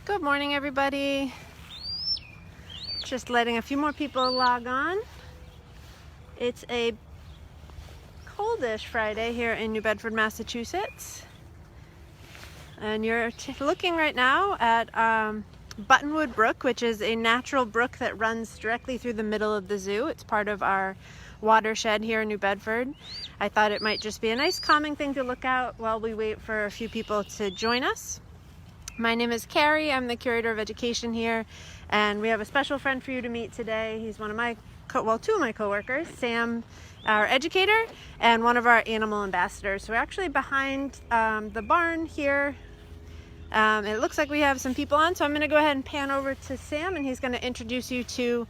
Good morning, everybody. Just letting a few more people log on. It's a coldish Friday here in New Bedford, Massachusetts. And you're looking right now at Buttonwood Brook, which is a natural brook that runs directly through the middle of the zoo. It's part of our watershed here in New Bedford. I thought it might just be a nice calming thing to look out while we wait for a few people to join us. My name is Carrie. I'm the curator of education here, and we have a special friend for you to meet today. He's one of my, two of my coworkers, Sam, our educator, and one of our animal ambassadors. So we're actually behind the barn here. It looks like we have some people on, so I'm going to go ahead and pan over to Sam, and he's going to introduce you to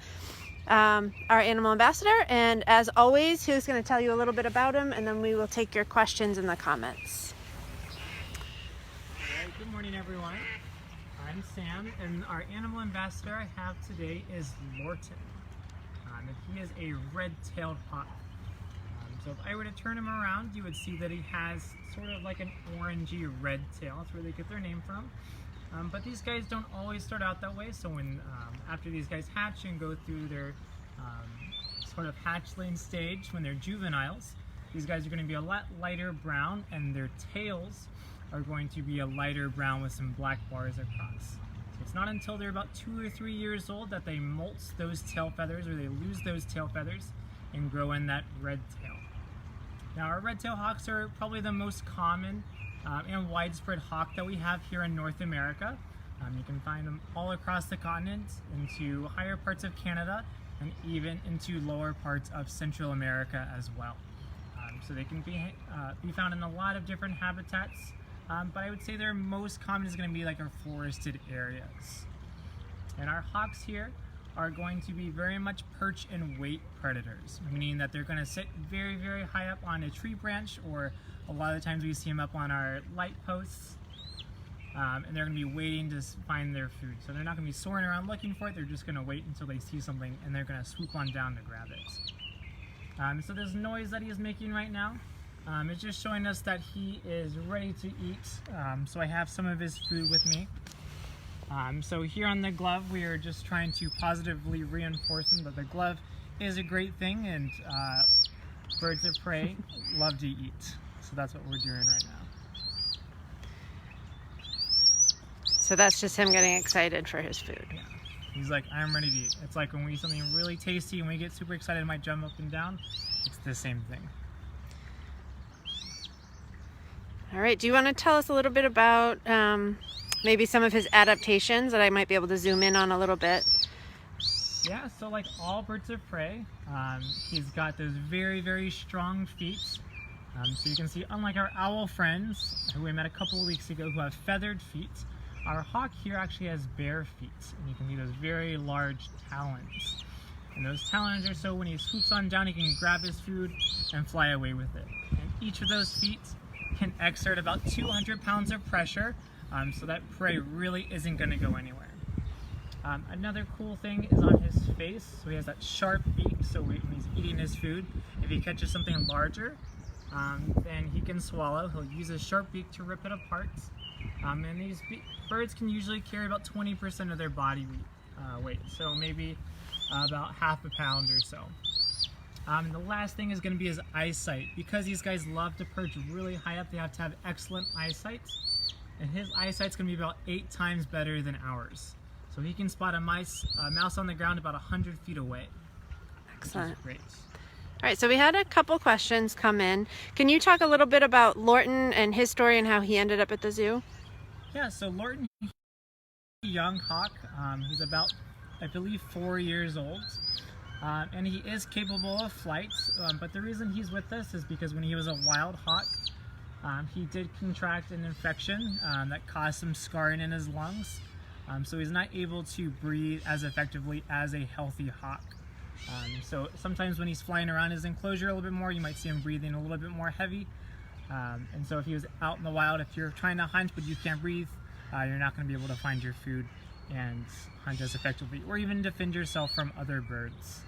our animal ambassador. And as always, he's going to tell you a little bit about him, and then we will take your questions in the comments. Good morning, everyone. I'm Sam, and our animal ambassador I have today is Lorton. And he is a red-tailed hawk. So if I were to turn him around, you would see that he has sort of like an orangey red tail. That's where they get their name from. But these guys don't always start out that way. So when after these guys hatch and go through their sort of hatchling stage, when they're juveniles, these guys are going to be a lot lighter brown, and their tails are going to be a lighter brown with some black bars across. So it's not until they're about 2 or 3 years old that they molt those tail feathers, or they lose those tail feathers and grow in that red tail. Now, our red-tailed hawks are probably the most common and widespread hawk that we have here in North America. You can find them all across the continent, into higher parts of Canada, and even into lower parts of Central America as well. So they can be found in a lot of different habitats. But I would say their most common is going to be like our forested areas. And our hawks here are going to be very much perch and weight predators, meaning that they're going to sit very, very high up on a tree branch, or a lot of the times we see them up on our light posts, and they're going to be waiting to find their food. So they're not going to be soaring around looking for it, they're just going to wait until they see something, and they're going to swoop on down to grab it. So this noise that he is making right now, it's just showing us that he is ready to eat. So I have some of his food with me. So here on the glove, we are just trying to positively reinforce him that the glove is a great thing, and birds of prey love to eat. So that's what we're doing right now. So that's just him getting excited for his food. Yeah. He's like, I'm ready to eat. It's like when we eat something really tasty and we get super excited and might jump up and down. It's the same thing. All right, do you want to tell us a little bit about maybe some of his adaptations that I might be able to zoom in on a little bit? Yeah, so like all birds of prey, he's got those very, very strong feet. So you can see, unlike our owl friends, who we met a couple of weeks ago, who have feathered feet, our hawk here actually has bare feet. And you can see those very large talons. And those talons are so when he swoops on down, he can grab his food and fly away with it. And each of those feet can exert about 200 pounds of pressure, so that prey really isn't going to go anywhere. Another cool thing is on his face. So he has that sharp beak, so when he's eating his food, if he catches something larger, then he can swallow. He'll use his sharp beak to rip it apart. And these birds can usually carry about 20% of their body weight, so maybe about half a pound or so. The last thing is going to be his eyesight. Because these guys love to perch really high up, they have to have excellent eyesight. And his eyesight's going to be about 8 times better than ours. So he can spot a mouse on the ground about 100 feet away. Excellent. Which is great. All right, so we had a couple questions come in. Can you talk a little bit about Lorton and his story and how he ended up at the zoo? Yeah, so Lorton, a young hawk. He's about, I believe, 4 years old. And he is capable of flight, but the reason he's with us is because when he was a wild hawk, he did contract an infection that caused some scarring in his lungs, so he's not able to breathe as effectively as a healthy hawk. So sometimes when he's flying around his enclosure a little bit more, you might see him breathing a little bit more heavy, and so if he was out in the wild, if you're trying to hunt but you can't breathe, you're not going to be able to find your food and hunt as effectively, or even defend yourself from other birds.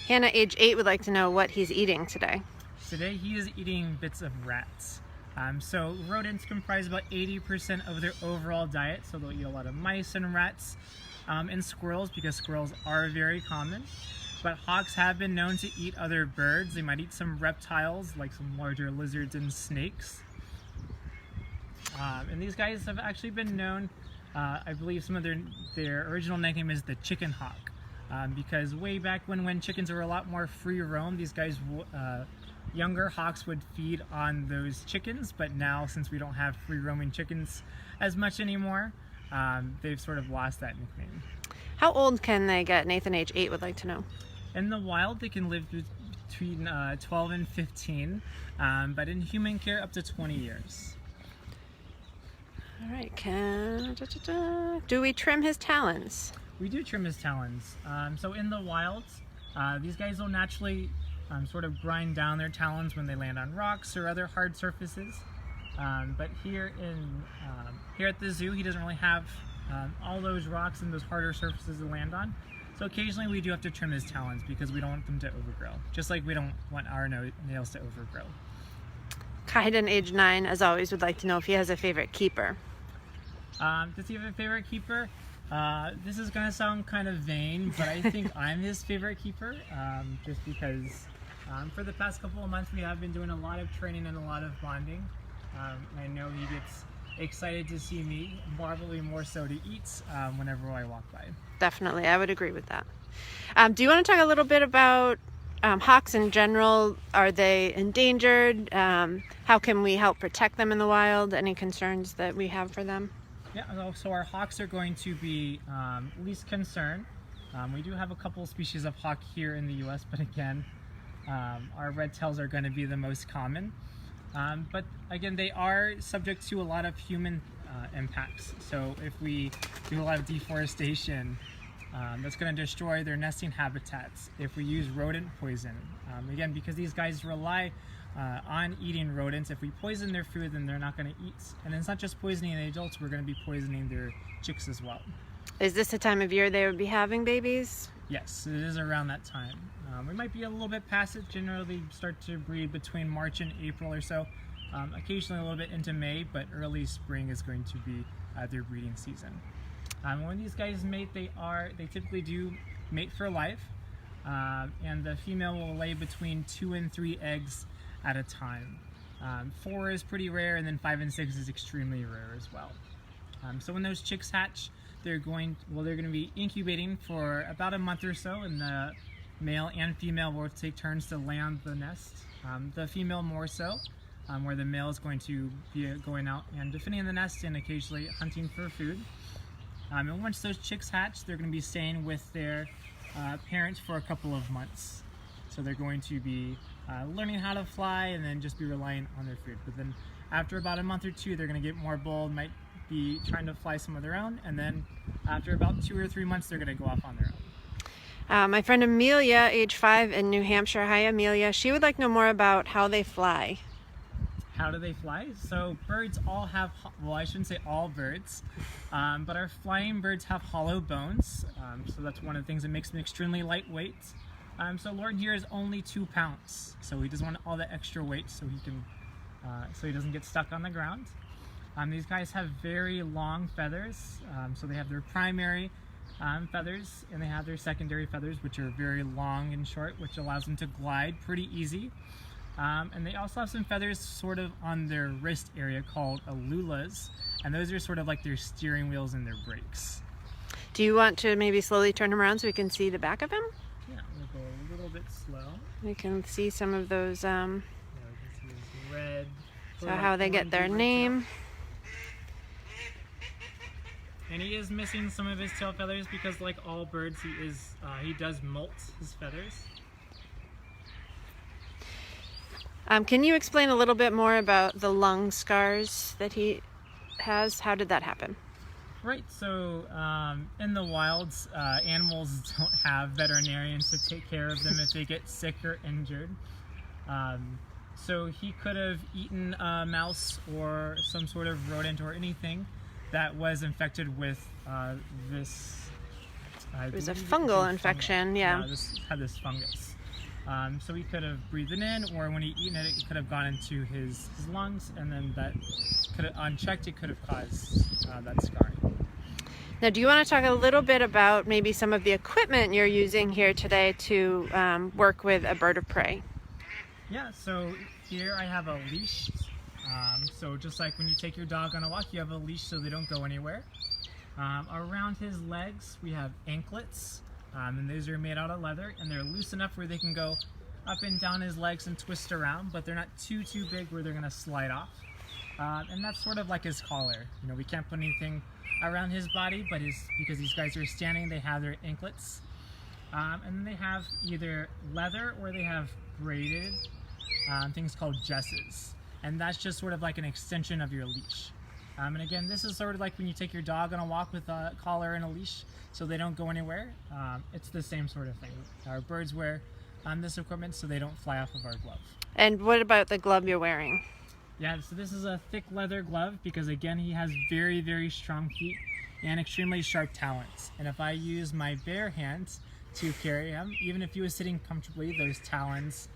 Hannah, age 8, would like to know what he's eating today. Today he is eating bits of rats. So rodents comprise about 80% of their overall diet, so they'll eat a lot of mice and rats and squirrels, because squirrels are very common. But hawks have been known to eat other birds. They might eat some reptiles, like some larger lizards and snakes. And these guys have actually been known, I believe some of their original nickname is the chicken hawk, because way back when chickens were a lot more free roam, these guys, younger hawks would feed on those chickens, but now since we don't have free roaming chickens as much anymore, they've sort of lost that nickname. How old can they get? Nathan H8 would like to know. In the wild, they can live between 12 and 15, but in human care, up to 20 years. All right, do we trim his talons? We do trim his talons. So in the wild, these guys will naturally sort of grind down their talons when they land on rocks or other hard surfaces. But here at the zoo, he doesn't really have all those rocks and those harder surfaces to land on. So occasionally we do have to trim his talons because we don't want them to overgrow, just like we don't want our nails to overgrow. Kaiden, age 9, as always, would like to know if he has a favorite keeper. Does he have a favorite keeper? This is going to sound kind of vain, but I think I'm his favorite keeper, just because for the past couple of months we have been doing a lot of training and a lot of bonding. I know he gets excited to see me, probably more so to eat whenever I walk by. Definitely, I would agree with that. Do you want to talk a little bit about hawks in general? Are they endangered? How can we help protect them in the wild? Any concerns that we have for them? Yeah, so our hawks are going to be least concern. We do have a couple species of hawk here in the US, but again, our redtails are going to be the most common. But again, they are subject to a lot of human impacts. So if we do a lot of deforestation, that's going to destroy their nesting habitats. If we use rodent poison, again, because these guys rely on eating rodents, if we poison their food, then they're not going to eat. And it's not just poisoning the adults, we're going to be poisoning their chicks as well. Is this the time of year they would be having babies? Yes, it is around that time. We might be a little bit past it. Generally start to breed between March and April or so. Occasionally a little bit into May, but early spring is going to be their breeding season. When these guys mate, they typically do mate for life, and the female will lay between 2 and 3 eggs at a time. 4 is pretty rare, and then 5 and 6 is extremely rare as well. So when those chicks hatch, they're going to be incubating for about a month or so, and the male and female will take turns to land the nest. The female more so, where the male is going to be going out and defending the nest and occasionally hunting for food. And once those chicks hatch, they're going to be staying with their parents for a couple of months. So they're going to be learning how to fly and then just be relying on their food. But then after about a month or 2, they're going to get more bold, might be trying to fly some of their own, and then after about 2 or 3 months, they're going to go off on their own. My friend Amelia, age 5 in New Hampshire. Hi, Amelia. She would like to know more about how they fly. How do they fly? So birds all have, well, I shouldn't say all birds, but our flying birds have hollow bones. So that's one of the things that makes them extremely lightweight. So Lorton here is only 2 pounds, so he doesn't want all the extra weight, so he doesn't get stuck on the ground. These guys have very long feathers, so they have their primary feathers, and they have their secondary feathers, which are very long and short, which allows them to glide pretty easy. And they also have some feathers sort of on their wrist area called alulas, and those are sort of like their steering wheels and their brakes. Do you want to maybe slowly turn him around so we can see the back of him? Yeah, we'll go a little bit slow. We can see some of those, Yeah, we can see his red. so how they get their name. And he is missing some of his tail feathers because, like all birds, he does molt his feathers. Can you explain a little bit more about the lung scars that he has? How did that happen? Right, so in the wilds, animals don't have veterinarians to take care of them if they get sick or injured. So he could have eaten a mouse or some sort of rodent or anything that was infected with this. It was a fungal infection, yeah. This had this fungus. So he could have breathed it in, or when he eaten it, it could have gone into his lungs, and then that could have, unchecked, it could have caused that scarring. Now, do you want to talk a little bit about maybe some of the equipment you're using here today to work with a bird of prey? Yeah, so here I have a leash. So just like when you take your dog on a walk, you have a leash so they don't go anywhere. Around his legs, we have anklets, and those are made out of leather, and they're loose enough where they can go up and down his legs and twist around, but they're not too big where they're going to slide off. And that's sort of like his collar. You know, we can't put anything around his body, but because these guys are standing, they have their anklets. And then they have either leather or they have braided things called jesses. And that's just sort of like an extension of your leash. And again, this is sort of like when you take your dog on a walk with a collar and a leash so they don't go anywhere. It's the same sort of thing. Our birds wear this equipment so they don't fly off of our glove. And what about the glove you're wearing? Yeah, so this is a thick leather glove because again, he has very strong feet and extremely sharp talons. And if I use my bare hands to carry him, even if he was sitting comfortably, those talons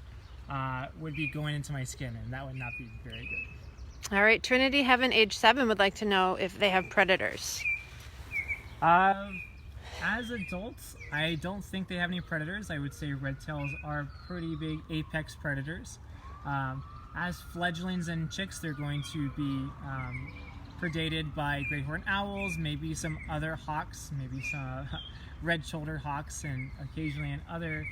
would be going into my skin, and that would not be very good. All right, Trinity Heaven, age 7, would like to know if they have predators. As adults, I don't think they have any predators. I would say redtails are pretty big apex predators. As fledglings and chicks, they're going to be predated by great horned owls, maybe some other hawks, maybe some red-shouldered hawks, and occasionally in other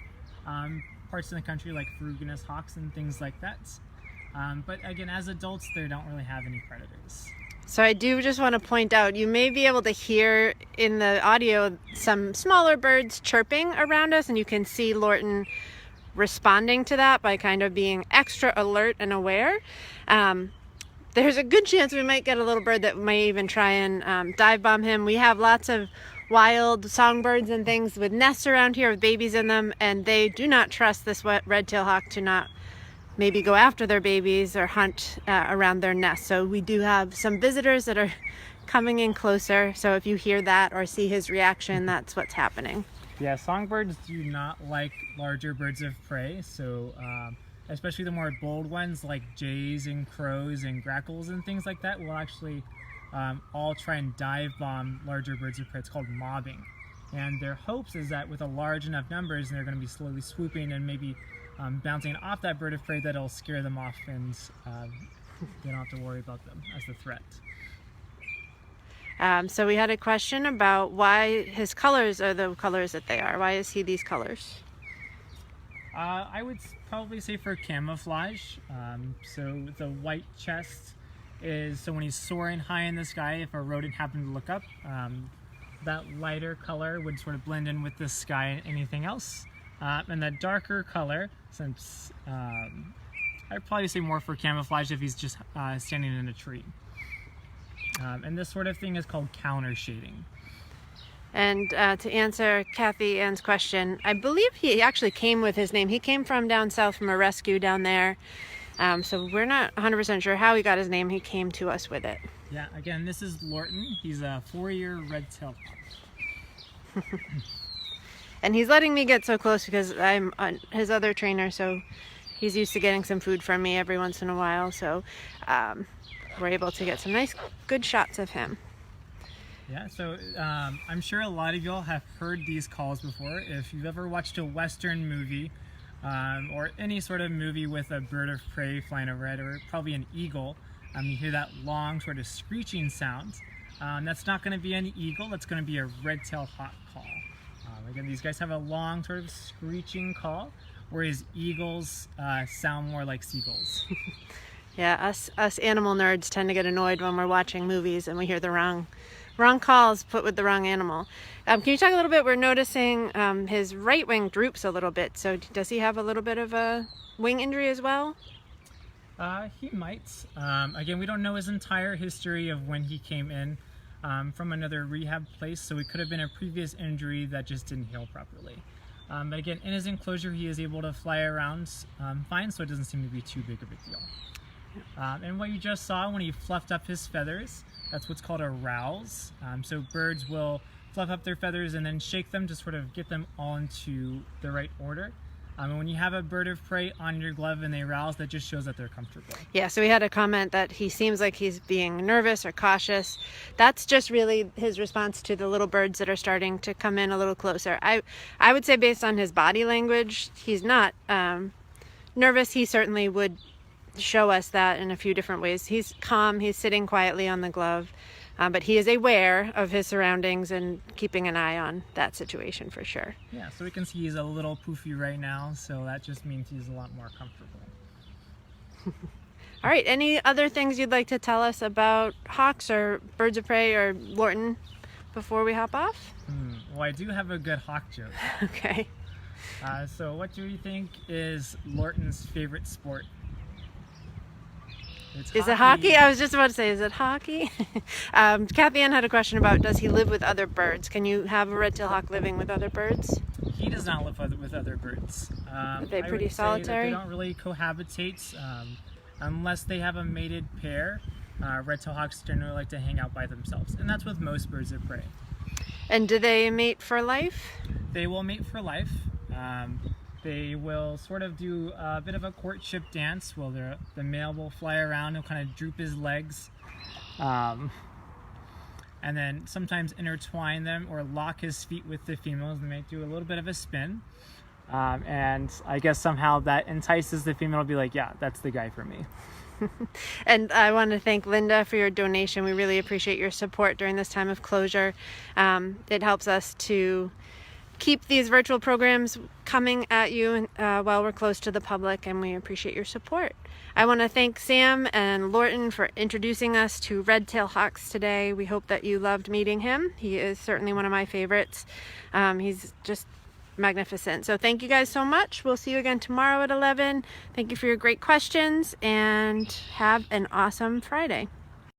parts of the country like ferruginous hawks and things like that. But again, as adults, they don't really have any predators. So I do just want to point out, you may be able to hear in the audio some smaller birds chirping around us, and you can see Lorton responding to that by kind of being extra alert and aware. There's a good chance we might get a little bird that may even try and dive bomb him. We have lots of wild songbirds and things with nests around here with babies in them, and they do not trust this red-tailed hawk to not maybe go after their babies or hunt around their nest. So we do have some visitors that are coming in closer. So if you hear that or see his reaction, that's what's happening. Yeah, songbirds do not like larger birds of prey. So especially the more bold ones like jays and crows and grackles and things like that will actually all try and dive bomb larger birds of prey. It's called mobbing. And their hopes is that with a large enough numbers, they're going to be slowly swooping and maybe bouncing off that bird of prey, that'll scare them off, and you don't have to worry about them as the threat. So we had a question about why his colors are the colors that they are. Why is he these colors? I would probably say for camouflage. So the white chest is so when he's soaring high in the sky, if a rodent happened to look up, that lighter color would sort of blend in with the sky and anything else. And the darker color, since I'd probably say more for camouflage if he's just standing in a tree. And this sort of thing is called counter shading. And to answer Kathy Ann's question, I believe he actually came with his name. He came from down south from a rescue down there. So we're not 100% sure how he got his name. He came to us with it. Yeah, again, this is Lorton. He's a 4-year red-tailed pup. And he's letting me get so close because I'm his other trainer, so he's used to getting some food from me every once in a while. So we're able to get some nice, good shots of him. Yeah, so I'm sure a lot of y'all have heard these calls before. If you've ever watched a Western movie or any sort of movie with a bird of prey flying overhead, or probably an eagle, you hear that long sort of screeching sound. That's not going to be an eagle, that's going to be a red-tailed hawk call. Again, these guys have a long sort of screeching call, whereas eagles sound more like seagulls. Yeah, us animal nerds tend to get annoyed when we're watching movies and we hear the wrong calls put with the wrong animal. Can you talk a little bit? We're noticing his right wing droops a little bit. So does he have a little bit of a wing injury as well? He might. Again, we don't know his entire history of when he came in from another rehab place, so it could have been a previous injury that just didn't heal properly. But again, in his enclosure, he is able to fly around fine, so it doesn't seem to be too big of a deal. And what you just saw when he fluffed up his feathers, that's what's called a rouse. So birds will fluff up their feathers and then shake them to sort of get them all into the right order. And when you have a bird of prey on your glove and they rouse, that just shows that they're comfortable. Yeah, so we had a comment that he seems like he's being nervous or cautious. That's just really his response to the little birds that are starting to come in a little closer. I would say based on his body language, he's not nervous. He certainly would show us that in a few different ways. He's calm, he's sitting quietly on the glove, but he is aware of his surroundings and keeping an eye on that situation for sure. Yeah, so we can see he's a little poofy right now, so that just means he's a lot more comfortable. All right, any other things you'd like to tell us about hawks or birds of prey or Lorton before we hop off? Well, I do have a good hawk joke. Okay. So what do you think is Lorton's favorite sport? Is it hockey? I was just about to say, is it hockey? Kathy Ann had a question about, does he live with other birds? Can you have a red-tailed hawk living with other birds? He does not live with other birds. Are they pretty I would say solitary? that they don't really cohabitate unless they have a mated pair. Red-tailed hawks generally like to hang out by themselves, and that's with most birds of prey. And do they mate for life? They will mate for life. They will sort of do a bit of a courtship dance. Well, the male will fly around, he'll kind of droop his legs, and then sometimes intertwine them or lock his feet with the females. They may do a little bit of a spin, and I guess somehow that entices the female to be like, yeah, that's the guy for me. And I want to thank Linda for your donation. We really appreciate your support during this time of closure. It helps us to keep these virtual programs coming at you while we're close to the public, and we appreciate your support. I want to thank Sam and Lorton for introducing us to red-tailed hawks today. We hope that you loved meeting him. He is certainly one of my favorites. He's just magnificent. So thank you guys so much. We'll see you again tomorrow at 11. Thank you for your great questions, and have an awesome Friday.